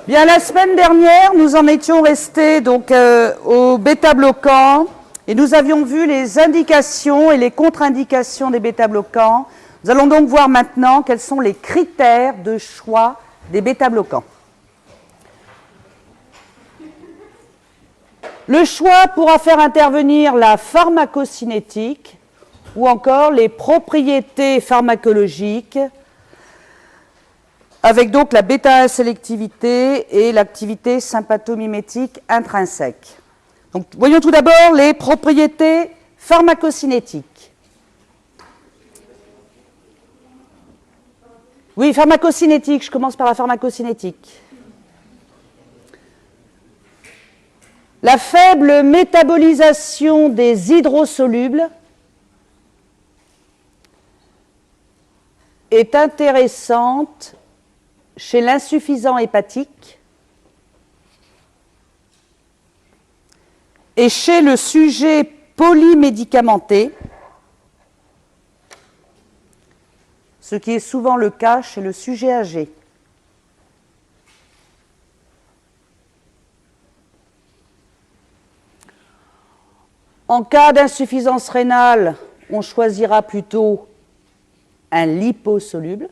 Bien, la semaine dernière, nous en étions restés donc au bêta-bloquants et nous avions vu les indications et les contre-indications des bêta-bloquants. Nous allons donc voir maintenant quels sont les critères de choix des bêta-bloquants. Le choix pourra faire intervenir la pharmacocinétique ou encore les propriétés pharmacologiques, avec donc la bêta-sélectivité et l'activité sympathomimétique intrinsèque. Donc, voyons tout d'abord les propriétés pharmacocinétiques. Oui, pharmacocinétique, je commence par la pharmacocinétique. La faible métabolisation des hydrosolubles est intéressante chez l'insuffisant hépatique et chez le sujet polymédicamenté, ce qui est souvent le cas chez le sujet âgé. En cas d'insuffisance rénale, on choisira plutôt un liposoluble.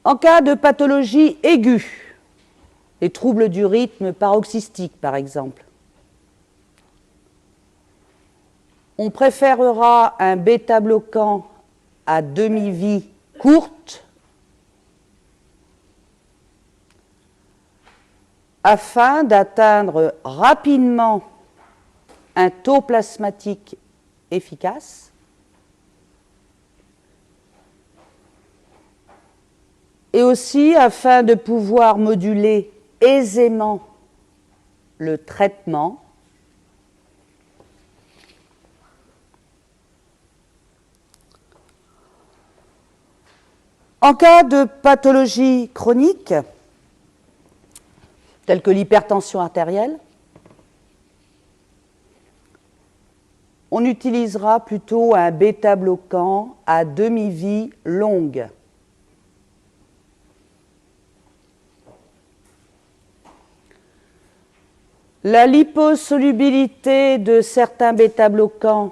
En cas de pathologie aiguë, les troubles du rythme paroxystique par exemple, on préférera un bêta-bloquant à demi-vie courte afin d'atteindre rapidement un taux plasmatique efficace et aussi afin de pouvoir moduler aisément le traitement en cas de pathologie chronique, telle que l'hypertension artérielle, on utilisera plutôt un bêta-bloquant à demi-vie longue. La liposolubilité de certains bêta-bloquants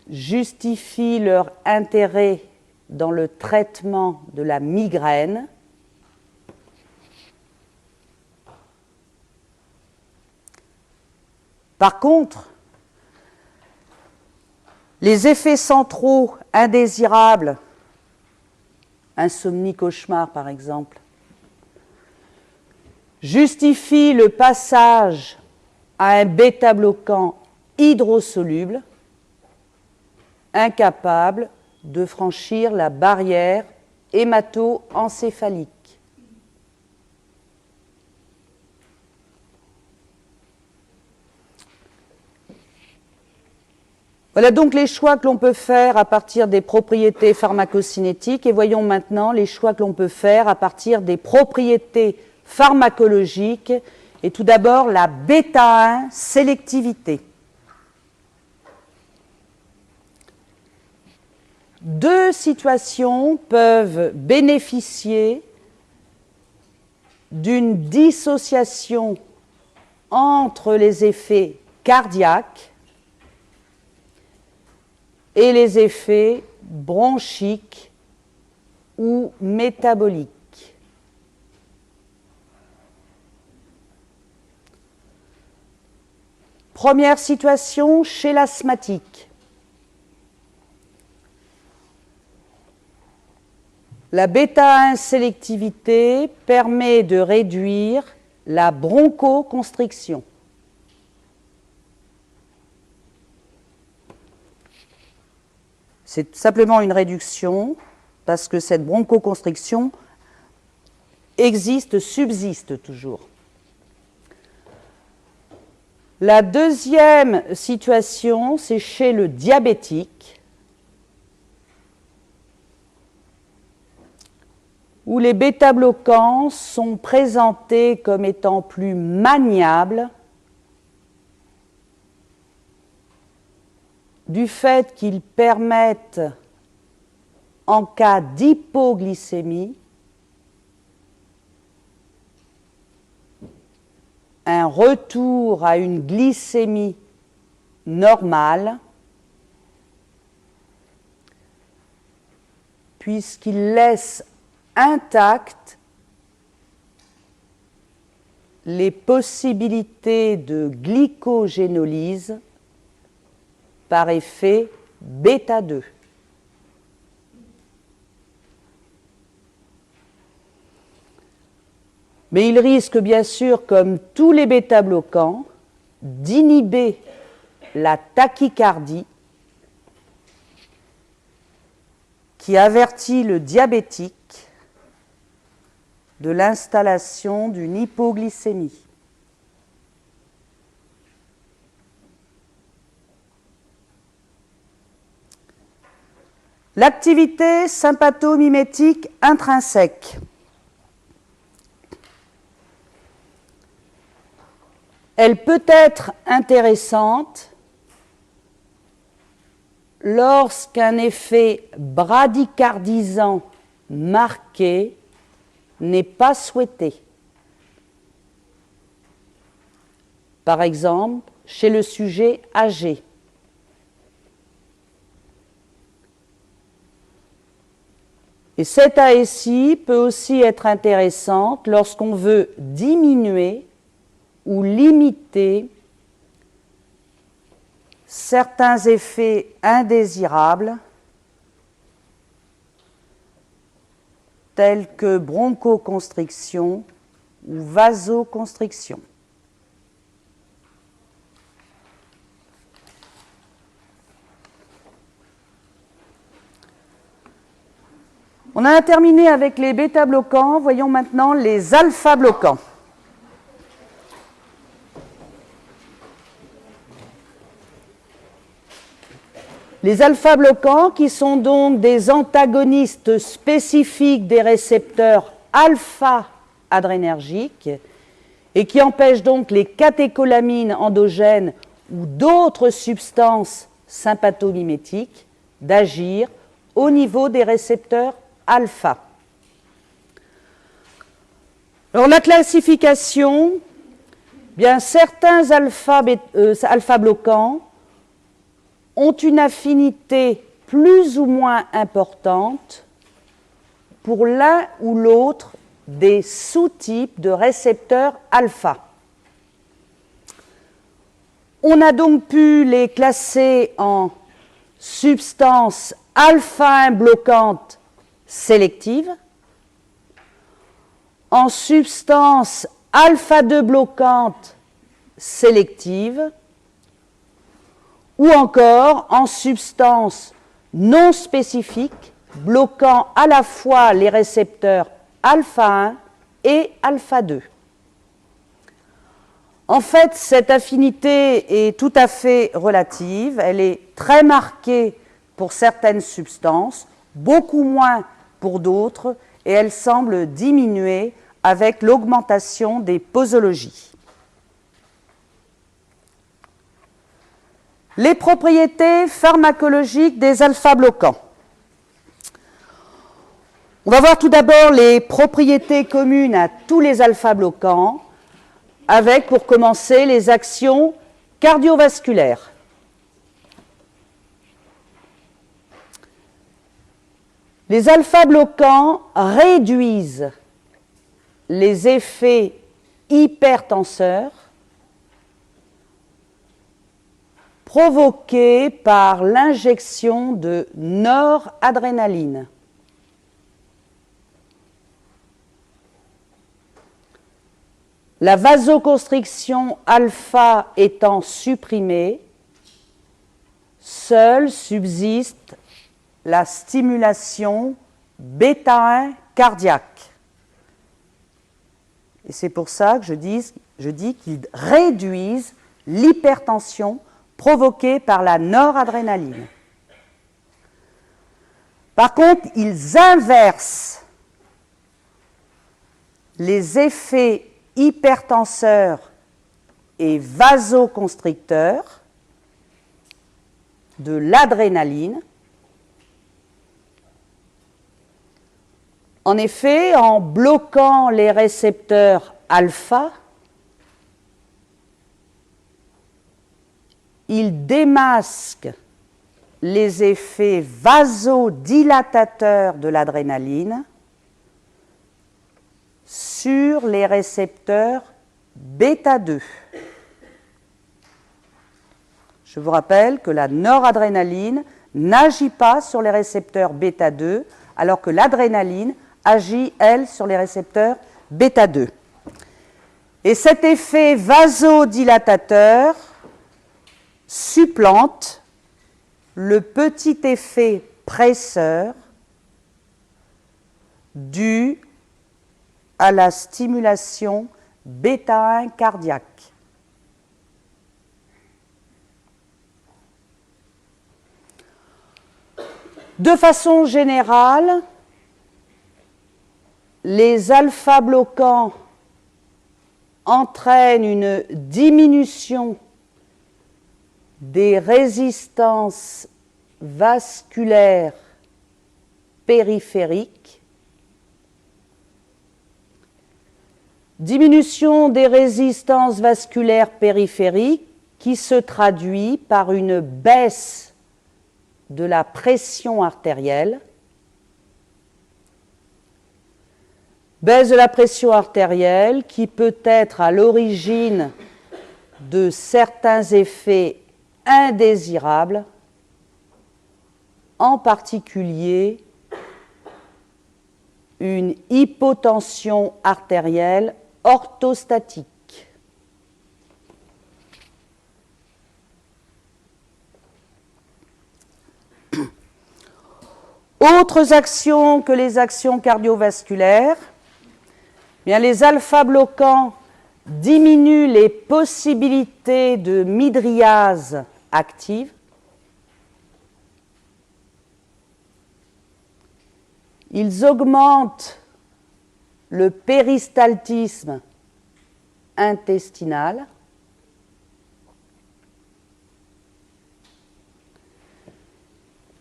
justifie leur intérêt dans le traitement de la migraine. Par contre, les effets centraux indésirables, insomnie, cauchemar par exemple, justifient le passage à un bêta-bloquant hydrosoluble, incapable de franchir la barrière hémato-encéphalique. Voilà donc les choix que l'on peut faire à partir des propriétés pharmacocinétiques et voyons maintenant les choix que l'on peut faire à partir des propriétés pharmacologiques et tout d'abord la bêta-1 sélectivité. Deux situations peuvent bénéficier d'une dissociation entre les effets cardiaques et les effets bronchiques ou métaboliques. Première situation chez l'asthmatique. La bêta-1 sélectivité permet de réduire la bronchoconstriction. C'est simplement une réduction parce que cette bronchoconstriction subsiste toujours. La deuxième situation, c'est chez le diabétique, où les bêta-bloquants sont présentés comme étant plus maniables du fait qu'ils permettent, en cas d'hypoglycémie, un retour à une glycémie normale, puisqu'ils laissent intactes les possibilités de glycogénolyse par effet bêta 2. Mais il risque bien sûr, comme tous les bêta-bloquants, d'inhiber la tachycardie qui avertit le diabétique de l'installation d'une hypoglycémie. L'activité sympathomimétique intrinsèque. Elle peut être intéressante lorsqu'un effet bradycardisant marqué n'est pas souhaité. Par exemple, chez le sujet âgé. Et cette ASI peut aussi être intéressante lorsqu'on veut diminuer ou limiter certains effets indésirables tels que bronchoconstriction ou vasoconstriction. On a terminé avec les bêta-bloquants, voyons maintenant les alpha-bloquants. Les alpha-bloquants, qui sont donc des antagonistes spécifiques des récepteurs alpha-adrénergiques et qui empêchent donc les catécholamines endogènes ou d'autres substances sympathomimétiques d'agir au niveau des récepteurs alpha. Alors la classification, bien certains alpha-bloquants ont une affinité plus ou moins importante pour l'un ou l'autre des sous-types de récepteurs alpha. On a donc pu les classer en substances alpha-1 bloquantes sélectives, en substances alpha-2 bloquantes sélectives, ou encore en substances non spécifiques bloquant à la fois les récepteurs alpha-1 et alpha-2. En fait, cette affinité est tout à fait relative, elle est très marquée pour certaines substances, beaucoup moins pour d'autres, et elle semble diminuer avec l'augmentation des posologies. Les propriétés pharmacologiques des alpha-bloquants. On va voir tout d'abord les propriétés communes à tous les alpha-bloquants, avec, pour commencer, les actions cardiovasculaires. Les alpha-bloquants réduisent les effets hypertenseurs provoqués par l'injection de noradrénaline. La vasoconstriction alpha étant supprimée, seule subsiste la stimulation bêta 1 cardiaque. Et c'est pour ça que je dis qu'ils réduisent l'hypertension provoquée par la noradrénaline. Par contre, ils inversent les effets hypertenseurs et vasoconstricteurs de l'adrénaline. En effet, en bloquant les récepteurs alpha, il démasque les effets vasodilatateurs de l'adrénaline sur les récepteurs bêta 2. Je vous rappelle que la noradrénaline n'agit pas sur les récepteurs bêta 2, alors que l'adrénaline agit, elle, sur les récepteurs bêta 2. Et cet effet vasodilatateur supplante le petit effet presseur dû à la stimulation bêta 1 cardiaque. De façon générale, les alpha-bloquants entraînent une diminution des résistances vasculaires périphériques, diminution des résistances vasculaires périphériques qui se traduit par une baisse de la pression artérielle, baisse de la pression artérielle qui peut être à l'origine de certains effets indésirables, en particulier une hypotension artérielle orthostatique. Autres actions que les actions cardiovasculaires, bien, les alpha-bloquants diminuent les possibilités de mydriase active. Ils augmentent le péristaltisme intestinal.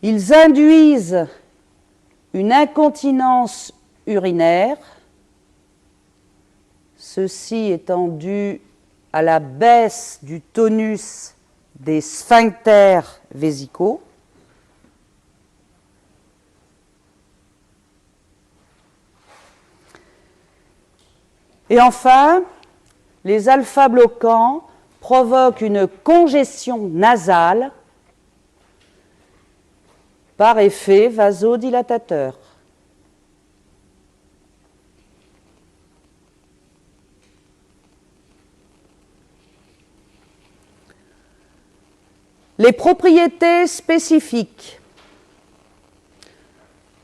Ils induisent une incontinence urinaire, ceci étant dû à la baisse du tonus des sphincters vésicaux. Et enfin, les alpha-bloquants provoquent une congestion nasale par effet vasodilatateur. Les propriétés spécifiques.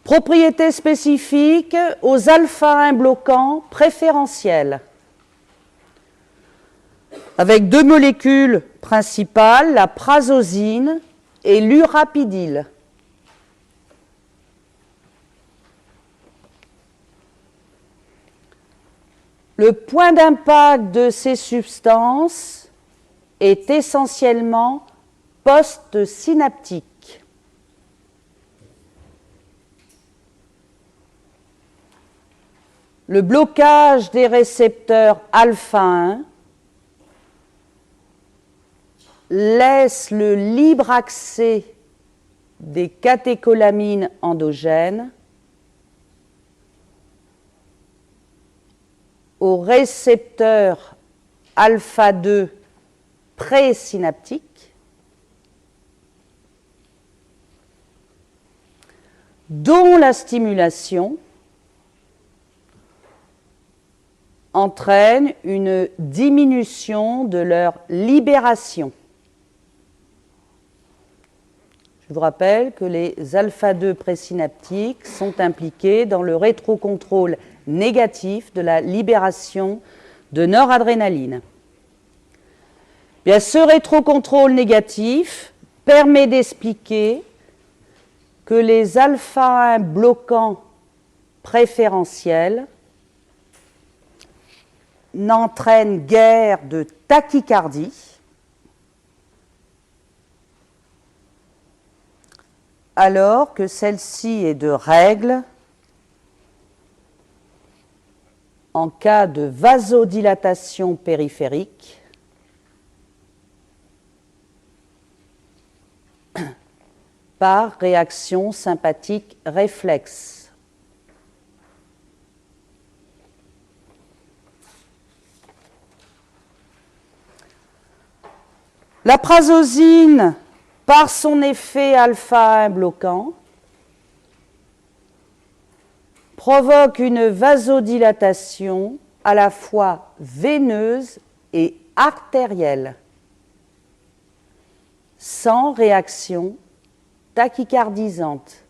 Propriétés spécifiques aux alpha-1 bloquants préférentiels, avec deux molécules principales, la prazosine et l'urapidil. Le point d'impact de ces substances est essentiellement post-synaptique. Le blocage des récepteurs alpha-1 laisse le libre accès des catécholamines endogènes aux récepteurs alpha-2 présynaptiques, dont la stimulation entraîne une diminution de leur libération. Je vous rappelle que les alpha-2 présynaptiques sont impliqués dans le rétrocontrôle négatif de la libération de noradrénaline. Bien, ce rétrocontrôle négatif permet d'expliquer que les alpha-1 bloquants préférentiels n'entraînent guère de tachycardie alors que celle-ci est de règle en cas de vasodilatation périphérique par réaction sympathique réflexe. La prazosine, par son effet alpha-1 bloquant, provoque une vasodilatation à la fois veineuse et artérielle, sans réaction tachycardisante.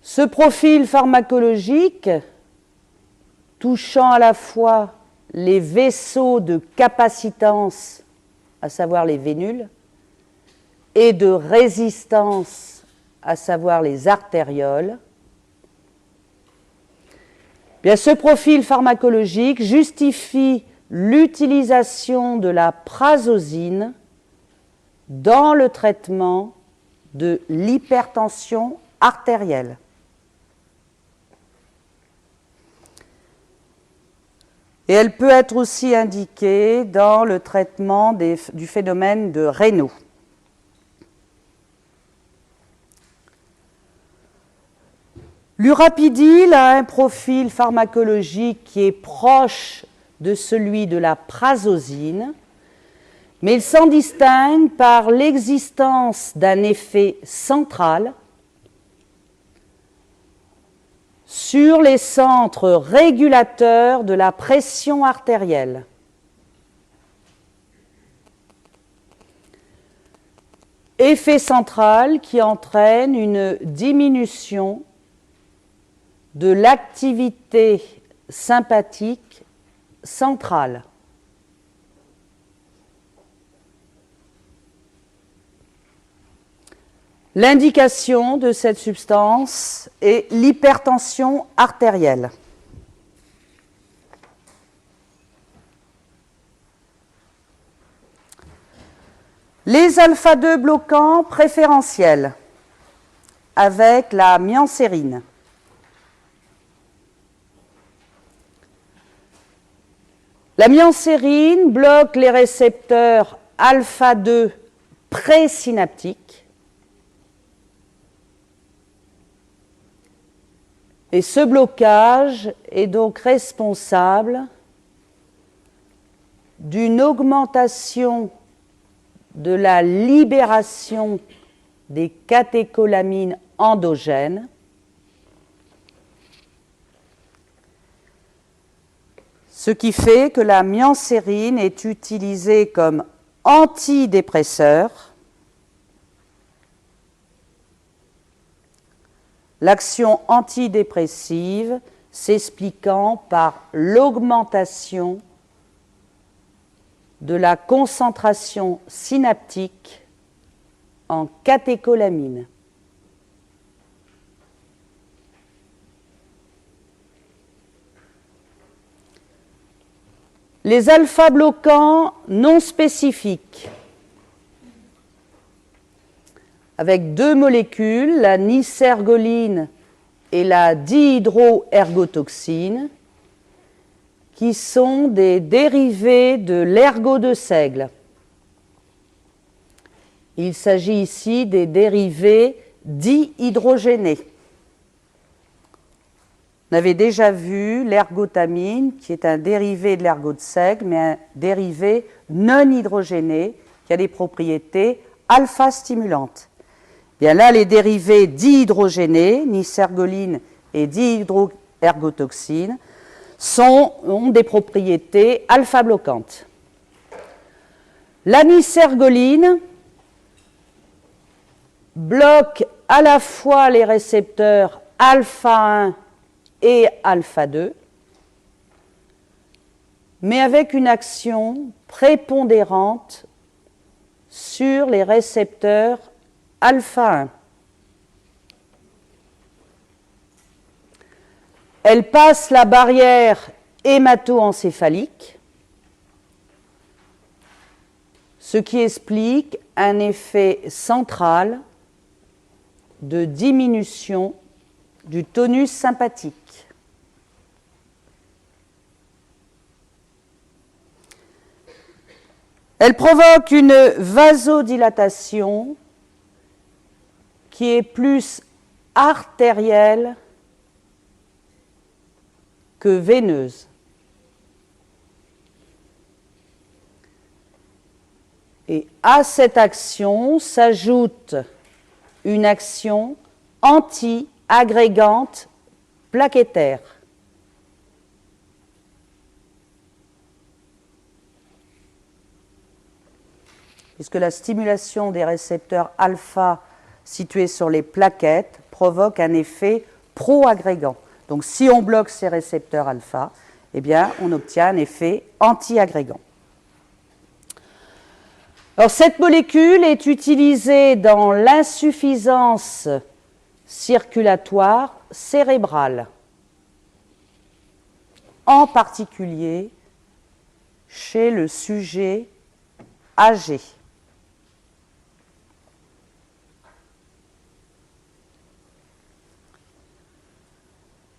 Ce profil pharmacologique, touchant à la fois les vaisseaux de capacitance, à savoir les vénules, et de résistance, à savoir les artérioles, bien, ce profil pharmacologique justifie l'utilisation de la prazosine dans le traitement de l'hypertension artérielle. Et elle peut être aussi indiquée dans le traitement du phénomène de Raynaud. L'urapidil a un profil pharmacologique qui est proche de celui de la prazosine, mais il s'en distingue par l'existence d'un effet central sur les centres régulateurs de la pression artérielle. Effet central qui entraîne une diminution de l'activité sympathique centrale. L'indication de cette substance est l'hypertension artérielle. Les alpha-2 bloquants préférentiels avec la miancérine. La miancérine bloque les récepteurs alpha-2 présynaptiques et ce blocage est donc responsable d'une augmentation de la libération des catécholamines endogènes ce qui fait que la miancérine est utilisée comme antidépresseur. L'action antidépressive s'expliquant par l'augmentation de la concentration synaptique en catécholamines. Les alpha-bloquants non spécifiques, avec deux molécules, la nisergoline et la dihydroergotoxine, qui sont des dérivés de l'ergot de seigle. Il s'agit ici des dérivés dihydrogénés. On avait déjà vu l'ergotamine, qui est un dérivé de l'ergot de seigle, mais un dérivé non hydrogéné, qui a des propriétés alpha-stimulantes. Bien là, les dérivés dihydrogénés, nisergoline et dihydroergotoxine, ont des propriétés alpha-bloquantes. La nisergoline bloque à la fois les récepteurs alpha-1 et alpha-2, mais avec une action prépondérante sur les récepteurs alpha-1. Elle passe la barrière hémato-encéphalique ce qui explique un effet central de diminution du tonus sympathique. Elle provoque une vasodilatation qui est plus artérielle que veineuse. Et à cette action s'ajoute une action anti-agrégante plaquettaire. Puisque la stimulation des récepteurs alpha situés sur les plaquettes provoque un effet pro-agrégant. Donc si on bloque ces récepteurs alpha, eh bien, on obtient un effet anti-agrégant. Alors cette molécule est utilisée dans l'insuffisance circulatoire cérébrale, en particulier chez le sujet âgé.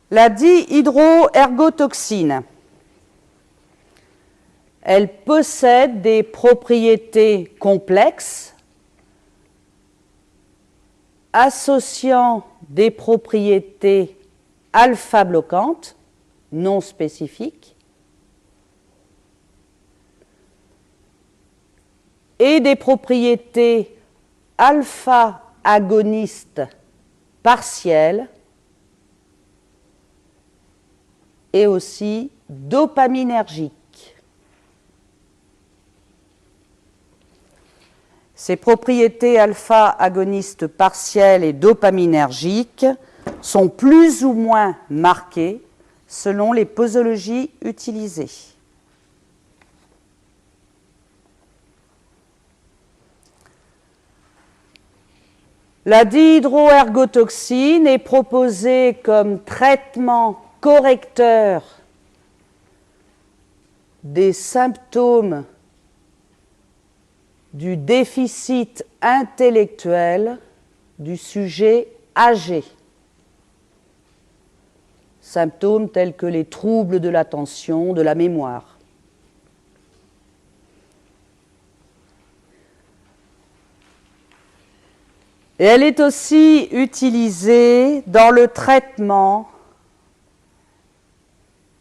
La dihydroergotoxine, elle possède des propriétés complexes associant des propriétés alpha-bloquantes non spécifiques et des propriétés alpha-agonistes partielles et aussi dopaminergiques. Ces propriétés alpha-agonistes partielles et dopaminergiques sont plus ou moins marquées selon les posologies utilisées. La dihydroergotoxine est proposée comme traitement correcteur des symptômes du déficit intellectuel du sujet âgé. Symptômes tels que les troubles de l'attention, de la mémoire. Et elle est aussi utilisée dans le traitement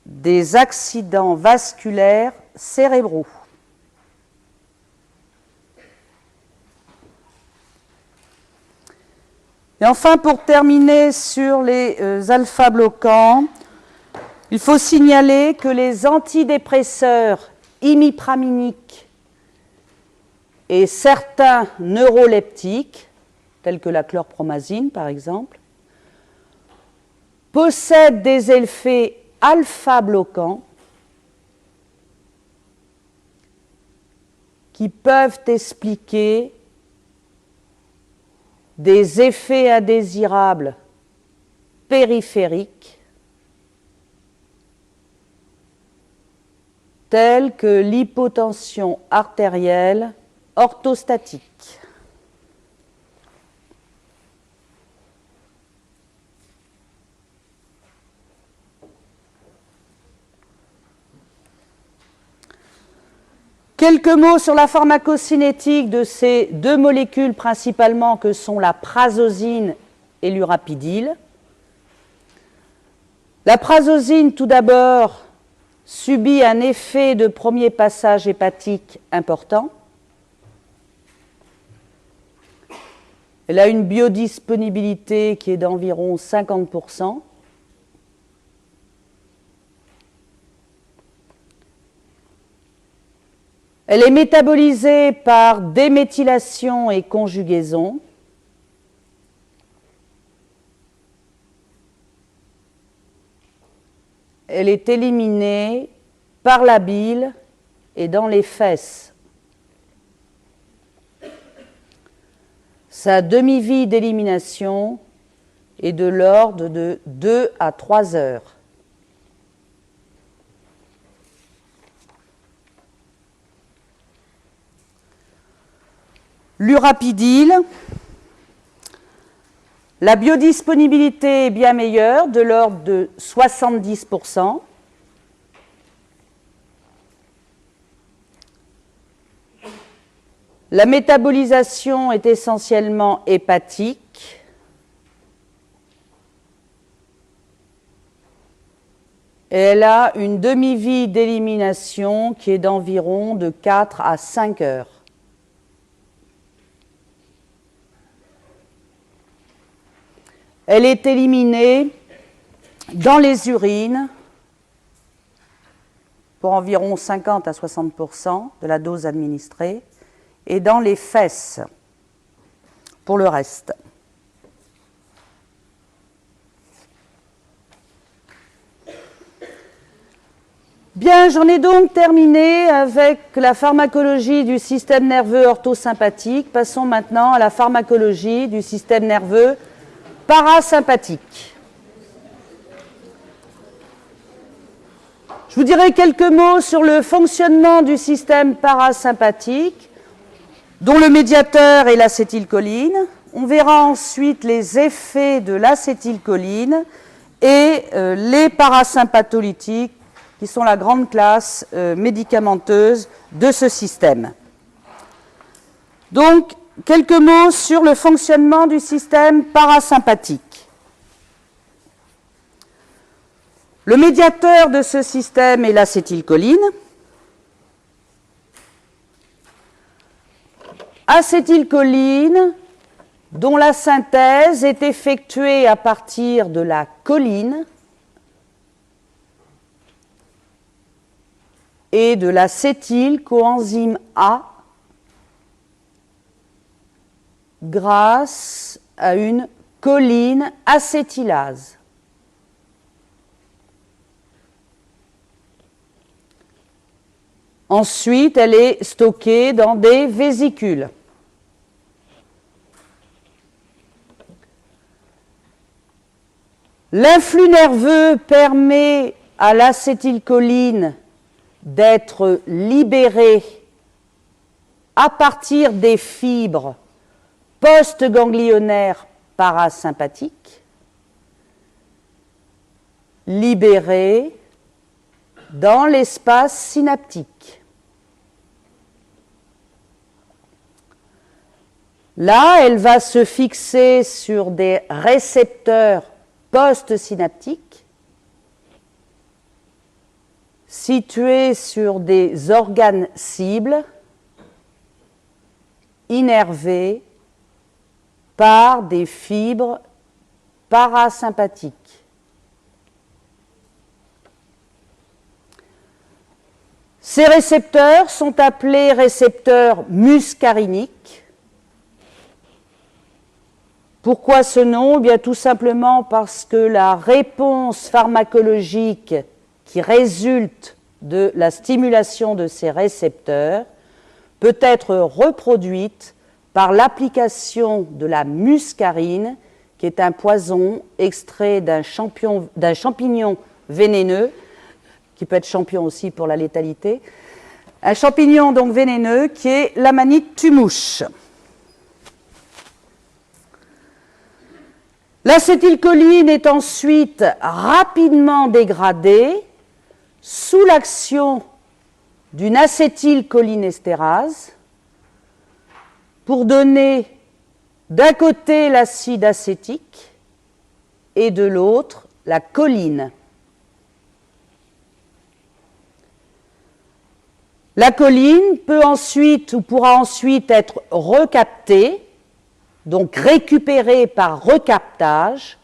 des accidents vasculaires cérébraux. Et enfin, pour terminer sur les alpha-bloquants, il faut signaler que les antidépresseurs imipraminiques et certains neuroleptiques, tels que la chlorpromazine par exemple, possèdent des effets alpha-bloquants qui peuvent expliquer des effets indésirables périphériques tels que l'hypotension artérielle orthostatique. Quelques mots sur la pharmacocinétique de ces deux molécules principalement que sont la prazosine et l'urapidil. La prazosine, tout d'abord, subit un effet de premier passage hépatique important. Elle a une biodisponibilité qui est d'environ 50%. Elle est métabolisée par déméthylation et conjugaison. Elle est éliminée par la bile et dans les fesses. Sa demi-vie d'élimination est de l'ordre de 2 à 3 heures. L'urapidil, la biodisponibilité est bien meilleure, de l'ordre de 70%. La métabolisation est essentiellement hépatique. Et elle a une demi-vie d'élimination qui est d'environ de 4 à 5 heures. Elle est éliminée dans les urines pour environ 50 à 60% de la dose administrée et dans les fesses pour le reste. Bien, j'en ai donc terminé avec la pharmacologie du système nerveux orthosympathique. Passons maintenant à la pharmacologie du système nerveux parasympathique. Je vous dirai quelques mots sur le fonctionnement du système parasympathique, dont le médiateur est l'acétylcholine. On verra ensuite les effets de l'acétylcholine et les parasympatholytiques, qui sont la grande classe médicamenteuse de ce système. Donc, quelques mots sur le fonctionnement du système parasympathique. Le médiateur de ce système est l'acétylcholine. Acétylcholine, dont la synthèse est effectuée à partir de la choline et de l'acétylcoenzyme A grâce à une choline acétylase. Ensuite, elle est stockée dans des vésicules. L'influx nerveux permet à l'acétylcholine d'être libérée à partir des fibres post-ganglionnaires parasympathiques, libérée dans l'espace synaptique. Là, elle va se fixer sur des récepteurs post-synaptiques situés sur des organes cibles innervés par des fibres parasympathiques. Ces récepteurs sont appelés récepteurs muscariniques. Pourquoi ce nom? Eh bien, tout simplement parce que la réponse pharmacologique qui résulte de la stimulation de ces récepteurs peut être reproduite par l'application de la muscarine, qui est un poison extrait d'un champignon vénéneux, qui peut être champion aussi pour la létalité, un champignon donc vénéneux qui est l'Amanite tumouche. L'acétylcholine est ensuite rapidement dégradée sous l'action d'une acétylcholinestérase pour donner d'un côté l'acide acétique et de l'autre la choline. La choline peut ensuite ou pourra ensuite être recaptée, donc récupérée par recaptage,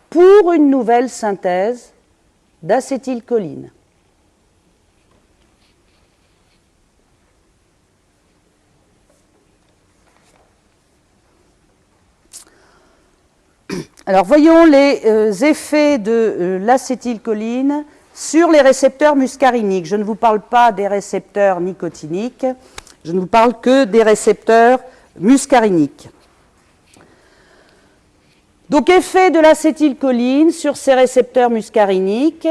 pour une nouvelle synthèse d'acétylcholine. Alors voyons les effets de l'acétylcholine sur les récepteurs muscariniques. Je ne vous parle pas des récepteurs nicotiniques, je ne vous parle que des récepteurs muscariniques. Donc, effet de l'acétylcholine sur ces récepteurs muscariniques,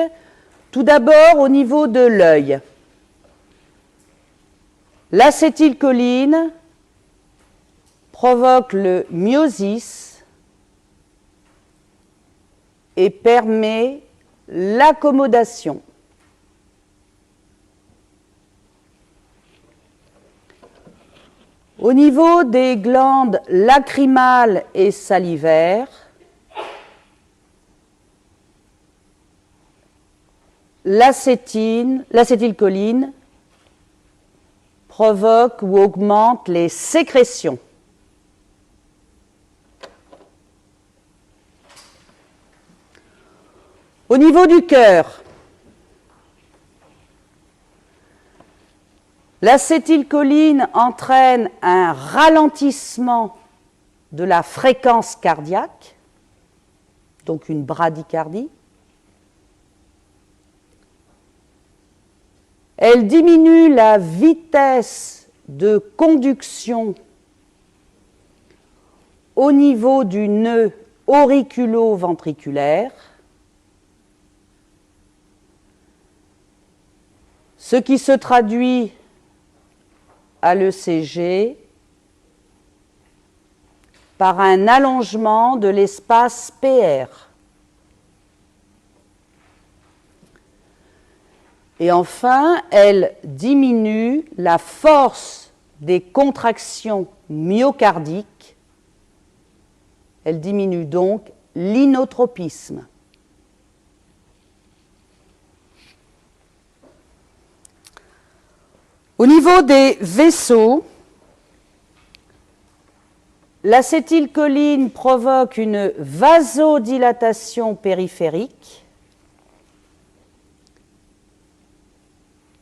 tout d'abord au niveau de l'œil. L'acétylcholine provoque le myosis et permet l'accommodation. Au niveau des glandes lacrymales et salivaires, l'acétylcholine provoque ou augmente les sécrétions. Au niveau du cœur, l'acétylcholine entraîne un ralentissement de la fréquence cardiaque, donc une bradycardie. Elle diminue la vitesse de conduction au niveau du nœud auriculo-ventriculaire, ce qui se traduit à l'ECG par un allongement de l'espace PR. Et enfin, elle diminue la force des contractions myocardiques. Elle diminue donc l'inotropisme. Au niveau des vaisseaux, l'acétylcholine provoque une vasodilatation périphérique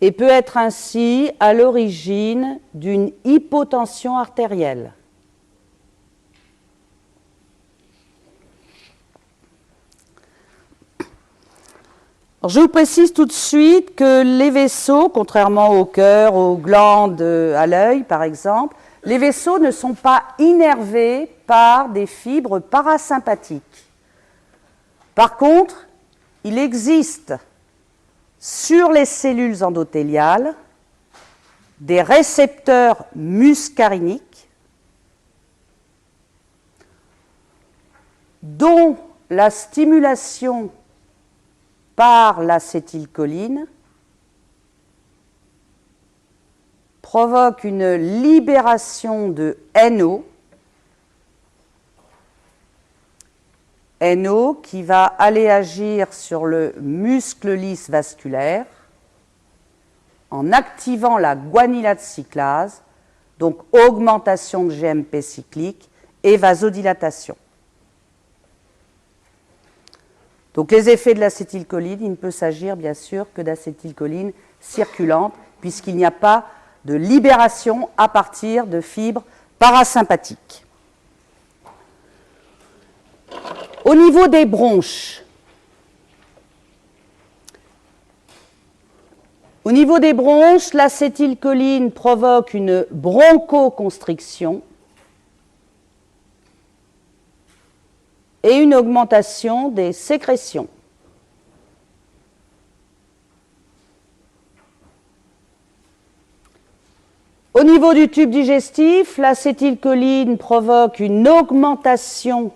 et peut être ainsi à l'origine d'une hypotension artérielle. Alors, je vous précise tout de suite que les vaisseaux, contrairement au cœur, aux glandes, à l'œil par exemple, les vaisseaux ne sont pas innervés par des fibres parasympathiques. Par contre, il existe sur les cellules endothéliales des récepteurs muscariniques dont la stimulation par l'acétylcholine provoque une libération de NO, qui va aller agir sur le muscle lisse vasculaire en activant la guanylate cyclase, donc augmentation de GMP cyclique et vasodilatation. Donc les effets de l'acétylcholine, il ne peut s'agir bien sûr que d'acétylcholine circulante, puisqu'il n'y a pas de libération à partir de fibres parasympathiques. Au niveau des bronches, l'acétylcholine provoque une bronchoconstriction et une augmentation des sécrétions. Au niveau du tube digestif, l'acétylcholine provoque une augmentation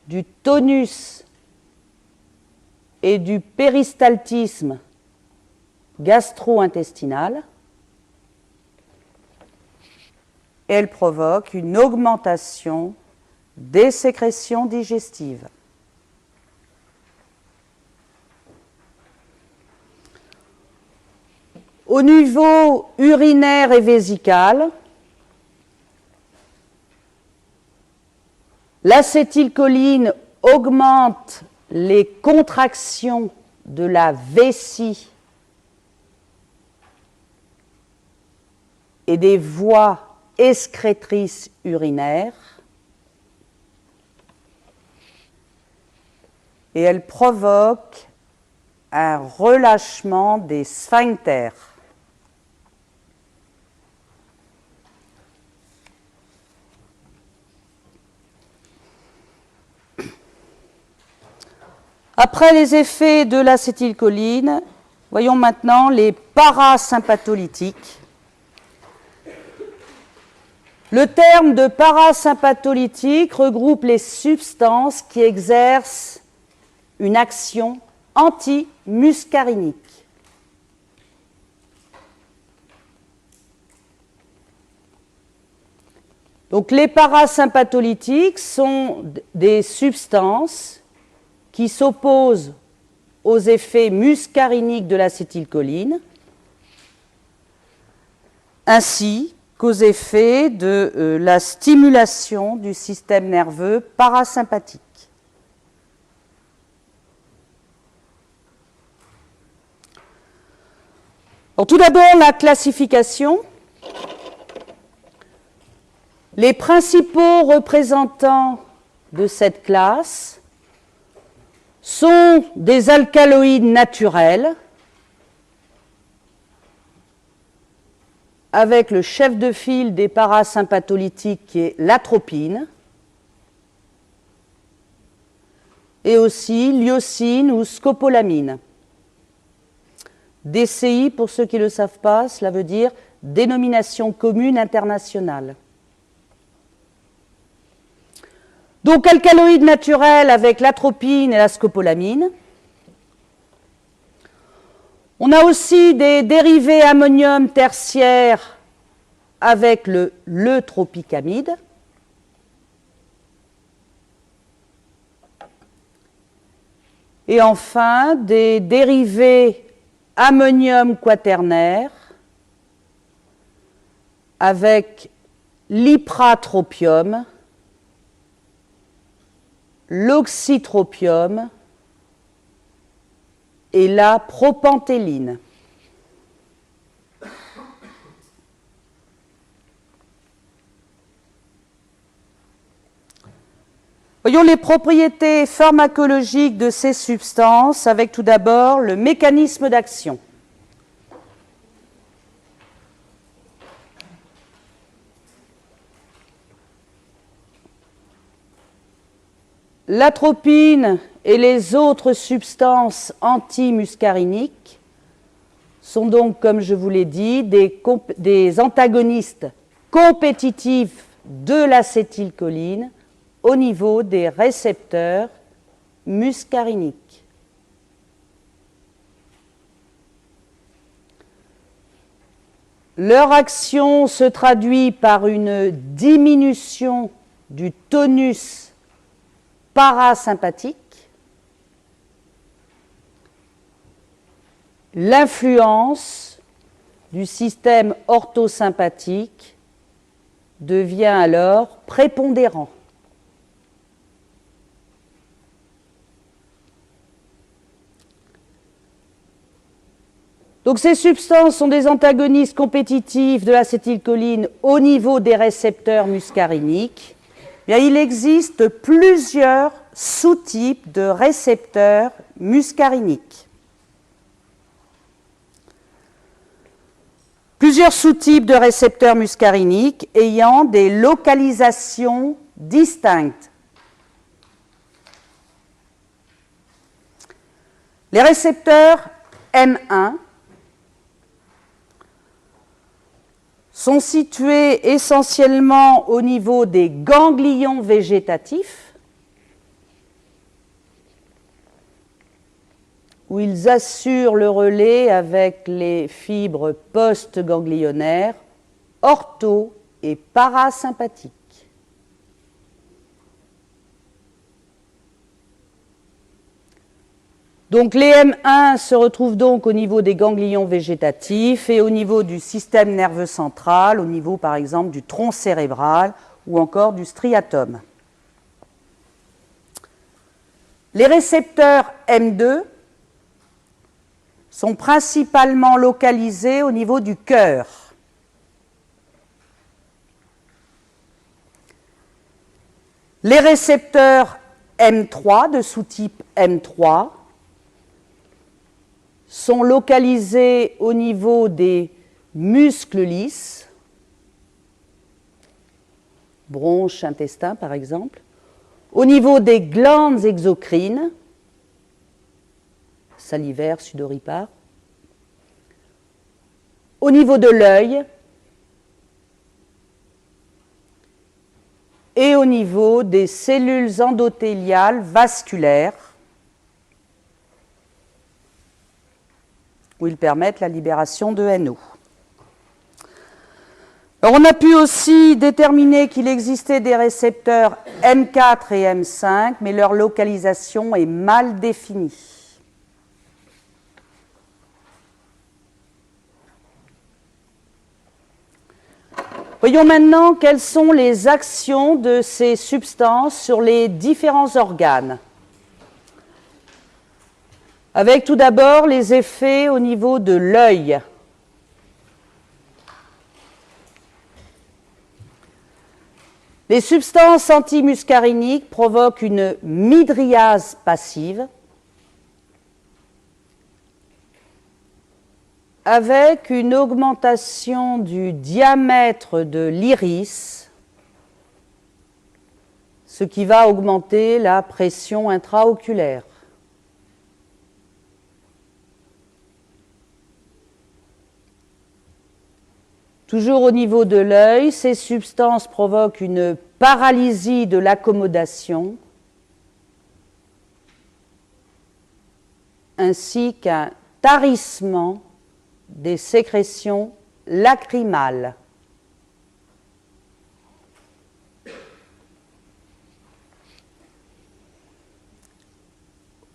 du tonus et du péristaltisme gastro-intestinal. Et elle provoque une augmentation des sécrétions digestives. Au niveau urinaire et vésical, l'acétylcholine augmente les contractions de la vessie et des voies excrétrices urinaires. Et elle provoque un relâchement des sphincters. Après les effets de l'acétylcholine, voyons maintenant les parasympatholytiques. Le terme de parasympatholytique regroupe les substances qui exercent une action antimuscarinique. Donc les parasympatholytiques sont des substances qui s'opposent aux effets muscariniques de l'acétylcholine, ainsi qu'aux effets de la stimulation du système nerveux parasympathique. Alors, tout d'abord, la classification. Les principaux représentants de cette classe sont des alcaloïdes naturels, avec le chef de file des parasympatholytiques qui est l'atropine, et aussi lyocine ou scopolamine. DCI, pour ceux qui ne le savent pas, cela veut dire dénomination commune internationale. Donc, alcaloïdes naturels avec l'atropine et la scopolamine. On a aussi des dérivés ammonium tertiaires avec le tropicamide. Et enfin, des dérivés ammonium quaternaire avec l'ipratropium, l'oxytropium et la propantéline. Voyons les propriétés pharmacologiques de ces substances avec tout d'abord le mécanisme d'action. L'atropine et les autres substances antimuscariniques sont donc, comme je vous l'ai dit, des antagonistes compétitifs de l'acétylcholine au niveau des récepteurs muscariniques. Leur action se traduit par une diminution du tonus parasympathique, l'influence du système orthosympathique devient alors prépondérant. Donc ces substances sont des antagonistes compétitifs de l'acétylcholine au niveau des récepteurs muscariniques. Bien, il existe plusieurs sous-types de récepteurs muscariniques. Plusieurs sous-types de récepteurs muscariniques ayant des localisations distinctes. Les récepteurs M1 sont situés essentiellement au niveau des ganglions végétatifs, où ils assurent le relais avec les fibres post-ganglionnaires, ortho- et parasympathiques. Donc les M1 se retrouvent donc au niveau des ganglions végétatifs et au niveau du système nerveux central, au niveau par exemple du tronc cérébral ou encore du striatum. Les récepteurs M2 sont principalement localisés au niveau du cœur. Les récepteurs M3 de sous-type M3 sont localisés au niveau des muscles lisses, bronches, intestins par exemple, au niveau des glandes exocrines, salivaires, sudoripares, au niveau de l'œil et au niveau des cellules endothéliales vasculaires, où ils permettent la libération de NO. Alors, on a pu aussi déterminer qu'il existait des récepteurs M4 et M5, mais leur localisation est mal définie. Voyons maintenant quelles sont les actions de ces substances sur les différents organes. Avec tout d'abord les effets au niveau de l'œil. Les substances antimuscariniques provoquent une mydriase passive avec une augmentation du diamètre de l'iris, ce qui va augmenter la pression intraoculaire. Toujours au niveau de l'œil, ces substances provoquent une paralysie de l'accommodation ainsi qu'un tarissement des sécrétions lacrymales.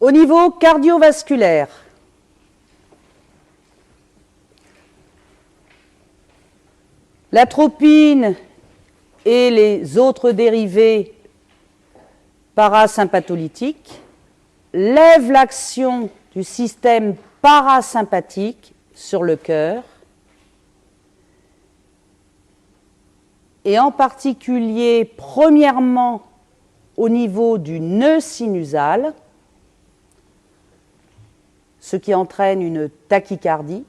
Au niveau cardiovasculaire, l'atropine et les autres dérivés parasympatholytiques lèvent l'action du système parasympathique sur le cœur et en particulier, premièrement, au niveau du nœud sinusal, ce qui entraîne une tachycardie.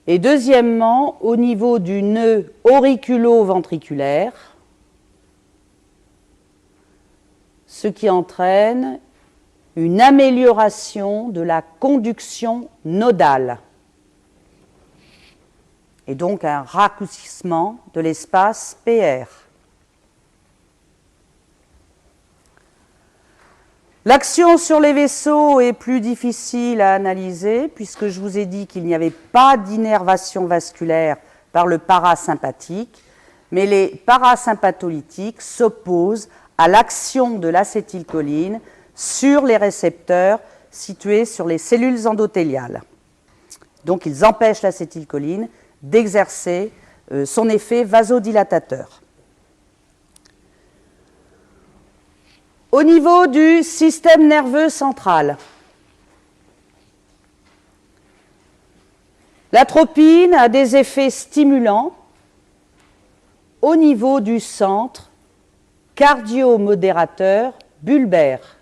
Et deuxièmement, au niveau du nœud auriculo-ventriculaire, ce qui entraîne une amélioration de la conduction nodale et donc un raccourcissement de l'espace PR. L'action sur les vaisseaux est plus difficile à analyser puisque je vous ai dit qu'il n'y avait pas d'innervation vasculaire par le parasympathique, mais les parasympatholytiques s'opposent à l'action de l'acétylcholine sur les récepteurs situés sur les cellules endothéliales. Donc ils empêchent l'acétylcholine d'exercer son effet vasodilatateur. Au niveau du système nerveux central, l'atropine a des effets stimulants au niveau du centre cardiomodérateur bulbaire.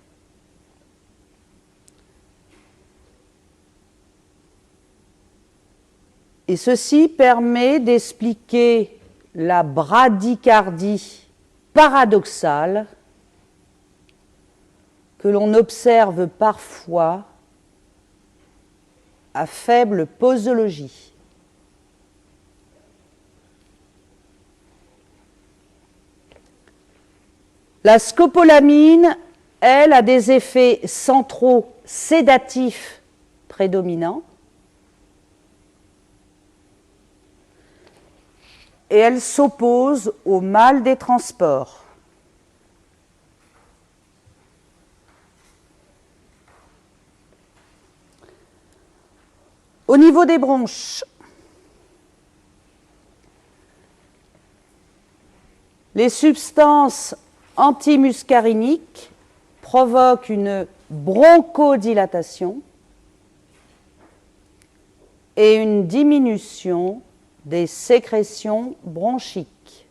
Et ceci permet d'expliquer la bradycardie paradoxale que l'on observe parfois à faible posologie. La scopolamine, elle, a des effets centraux sédatifs prédominants et elle s'oppose au mal des transports. Au niveau des bronches, les substances antimuscariniques provoquent une bronchodilatation et une diminution des sécrétions bronchiques.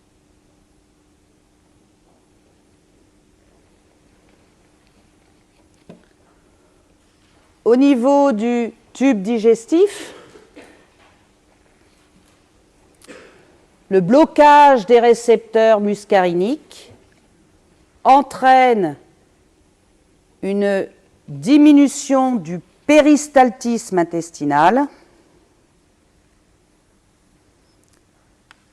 Au niveau du tube digestif, le blocage des récepteurs muscariniques entraîne une diminution du péristaltisme intestinal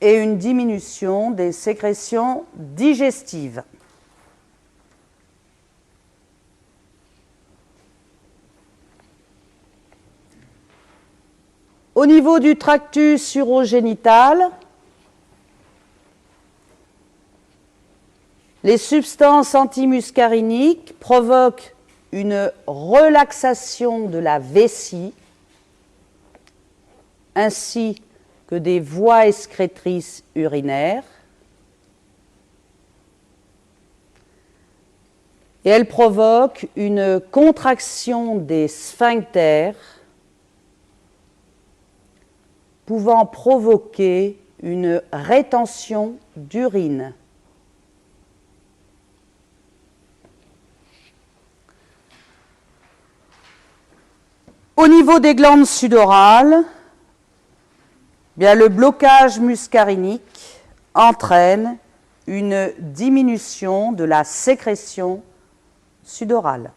et une diminution des sécrétions digestives. Au niveau du tractus urogénital, les substances antimuscariniques provoquent une relaxation de la vessie ainsi que des voies excrétrices urinaires et elles provoquent une contraction des sphincters pouvant provoquer une rétention d'urine. Au niveau des glandes sudorales, bien, le blocage muscarinique entraîne une diminution de la sécrétion sudorale.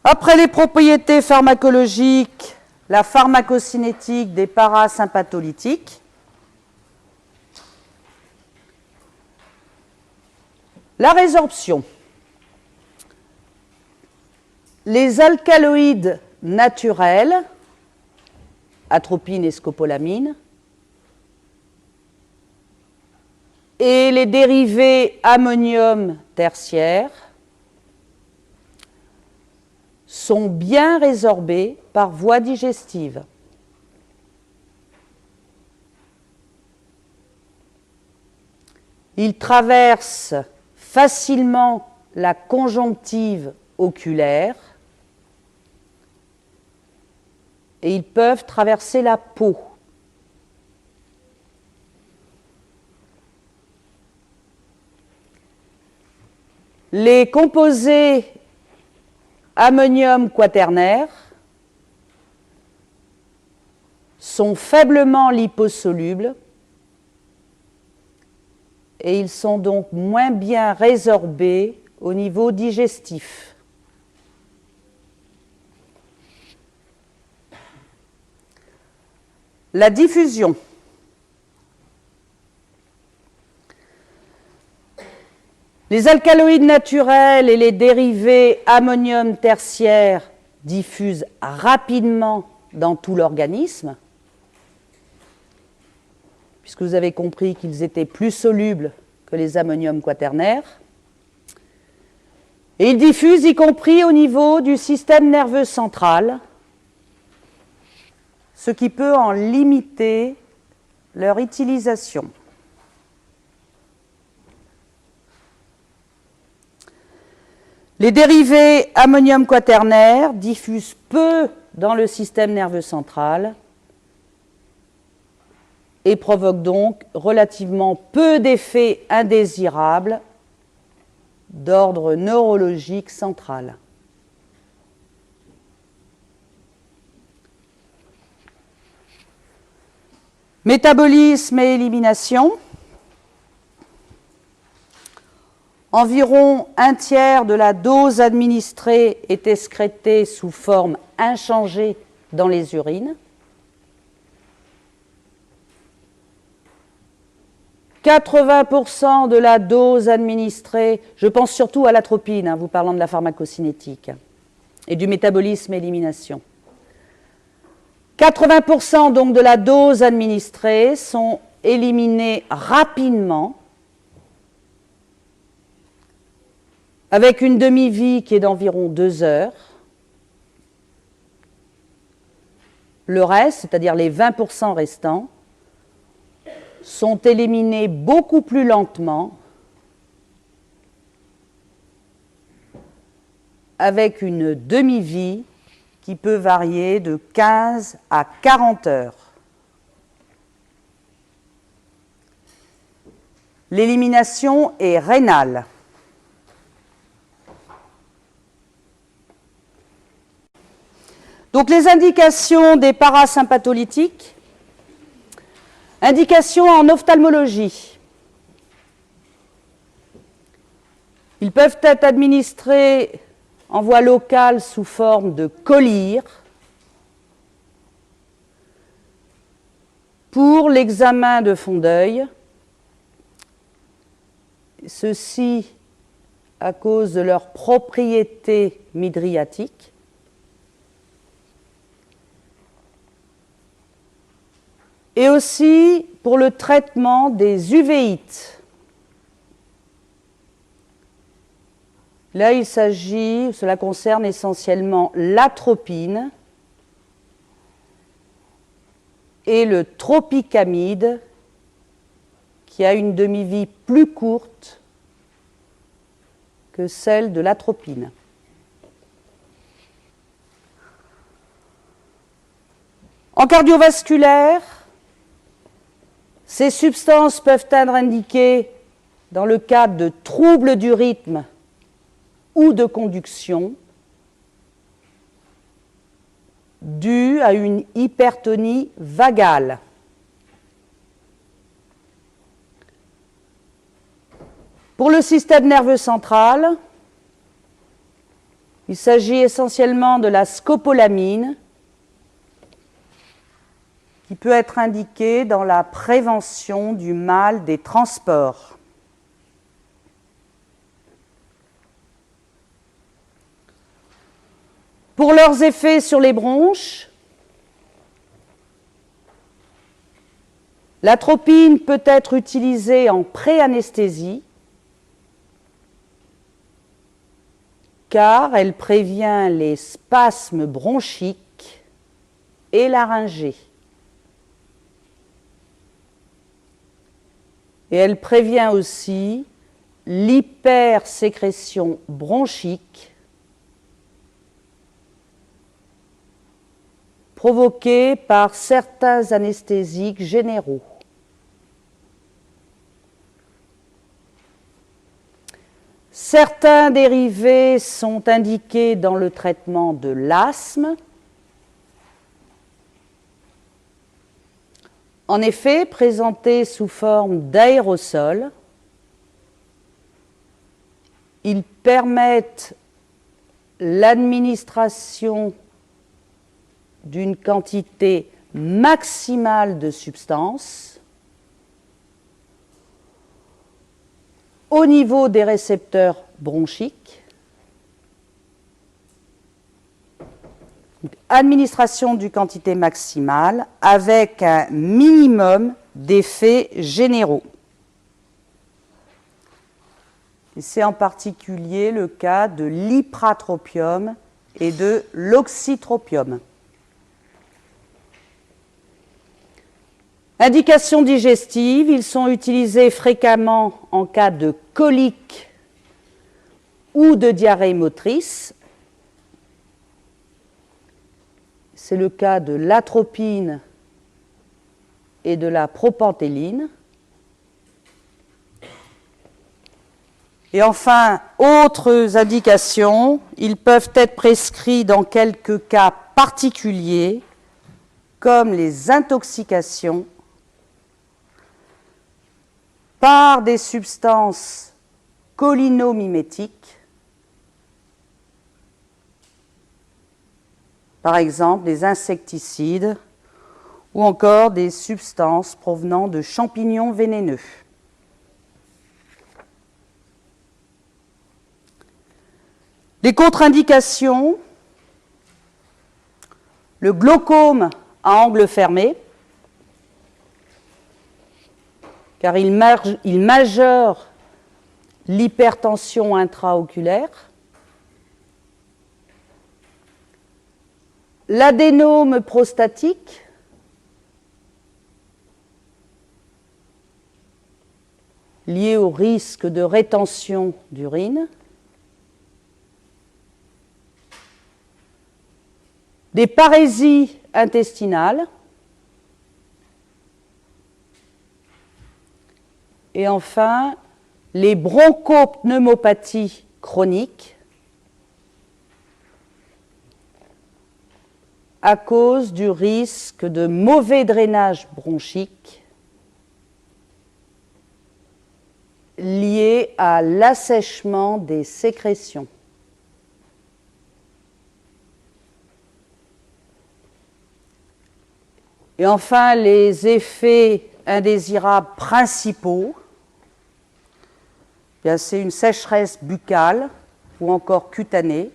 Après les propriétés pharmacologiques, la pharmacocinétique des parasympatholytiques, la résorption. Les alcaloïdes naturels, atropine et scopolamine, et les dérivés ammonium tertiaires sont bien résorbés par voie digestive. Ils traversent facilement la conjonctive oculaire et ils peuvent traverser la peau. Les composés ammonium quaternaire sont faiblement liposolubles et ils sont donc moins bien résorbés au niveau digestif. La diffusion. Les alcaloïdes naturels et les dérivés ammonium tertiaire diffusent rapidement dans tout l'organisme, puisque vous avez compris qu'ils étaient plus solubles que les ammonium quaternaires. Et ils diffusent y compris au niveau du système nerveux central, ce qui peut en limiter leur utilisation. Les dérivés ammonium quaternaire diffusent peu dans le système nerveux central et provoquent donc relativement peu d'effets indésirables d'ordre neurologique central. Métabolisme et élimination. Environ un tiers de la dose administrée est excrétée sous forme inchangée dans les urines. 80% de la dose administrée, je pense surtout à l'atropine, vous parlant de la pharmacocinétique et du métabolisme-élimination. 80% donc de la dose administrée sont éliminés rapidement avec une demi-vie qui est d'environ 2 heures. Le reste, c'est-à-dire les 20% restants, sont éliminés beaucoup plus lentement, avec une demi-vie qui peut varier de 15 à 40 heures. L'élimination est rénale. Donc les indications des parasympatholytiques, indications en ophtalmologie. Ils peuvent être administrés en voie locale sous forme de collyre pour l'examen de fond d'œil. Ceci à cause de leurs propriétés mydriatiques. Et aussi pour le traitement des uvéites. Là, cela concerne essentiellement l'atropine et le tropicamide, qui a une demi-vie plus courte que celle de l'atropine. En cardiovasculaire, ces substances peuvent être indiquées dans le cadre de troubles du rythme ou de conduction dus à une hypertonie vagale. Pour le système nerveux central, il s'agit essentiellement de la scopolamine qui peut être indiquée dans la prévention du mal des transports. Pour leurs effets sur les bronches, l'atropine peut être utilisée en pré-anesthésie car elle prévient les spasmes bronchiques et laryngés. Et elle prévient aussi l'hypersécrétion bronchique provoquée par certains anesthésiques généraux. Certains dérivés sont indiqués dans le traitement de l'asthme. En effet, présentés sous forme d'aérosols, ils permettent l'administration d'une quantité maximale de substance au niveau des récepteurs bronchiques. Administration d'une quantité maximale avec un minimum d'effets généraux. Et c'est en particulier le cas de l'ipratropium et de l'oxytropium. Indication digestive, ils sont utilisés fréquemment en cas de colique ou de diarrhée motrice. C'est le cas de l'atropine et de la propantéline. Et enfin, autres indications, ils peuvent être prescrits dans quelques cas particuliers, comme les intoxications par des substances cholinomimétiques, par exemple des insecticides ou encore des substances provenant de champignons vénéneux. Les contre-indications, le glaucome à angle fermé, car il majeure l'hypertension intraoculaire. L'adénome prostatique, lié au risque de rétention d'urine. Des parésies intestinales. Et enfin, les bronchopneumopathies chroniques à cause du risque de mauvais drainage bronchique lié à l'assèchement des sécrétions. Et enfin, les effets indésirables principaux, c'est une sécheresse buccale ou encore cutanée,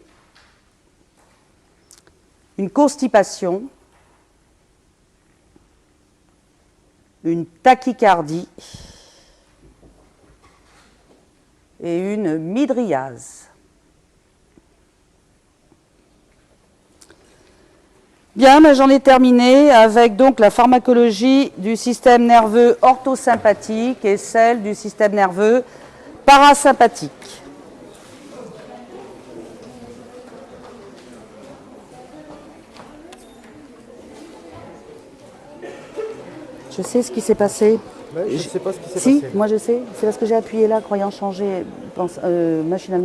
une constipation, une tachycardie et une mydriase. Bien, mais j'en ai terminé avec donc la pharmacologie du système nerveux orthosympathique et celle du système nerveux parasympathique. Je sais ce qui s'est passé. Ouais, je ne sais pas ce qui s'est Si, passé. moi je sais. C'est parce que j'ai appuyé là, croyant changer machinalement.